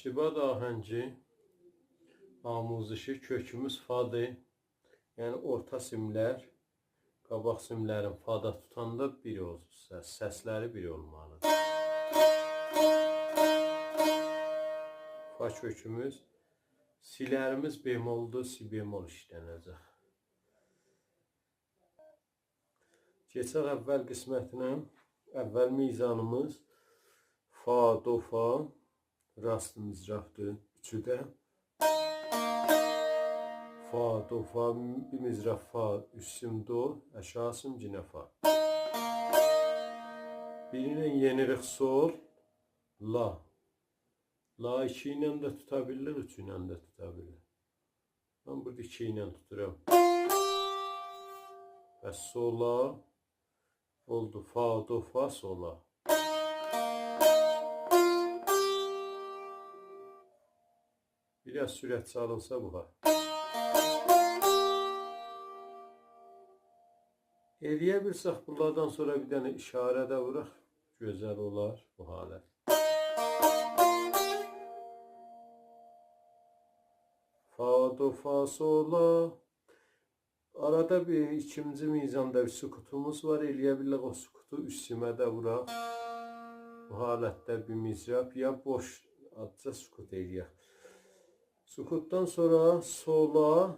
Aştibad ahəngi amuzişi kökümüz fadır. Yəni orta simlər qabaq simlərin fada tutanda bir olsa, səsləri bir olmalıdır. Fa kökümüz, silərimiz bemoldur, si bemol işlənəcək. Keçək əvvəl qismətinə. Əvvəl mizanımız fa, do, fa, rast mizrafdır. Üçü də fa, do, fa, bir mizraf fa, üstüm do, aşağısım yine fa. Birinin yenirik sol, la. La 2 ilə də tuta bilir, 3 ilə də tuta bilir. Ben burada 2 ilə tuturam. Və sola oldu fa, do, fa, sola. Biraz sürət çalınsa bu ha. Eləyə bilsək bunlardan sonra bir dənə işarə də vuraq. Gözəl olar bu halət. Fa, do, fa, sola. Arada bir ikinci mizanda bir sukutumuz var. Eləyə bilək o sukutu üstümə də vuraq. Bu halətdə bir mizrab ya boş adca sukut eləyək. Sukutdan sonra sola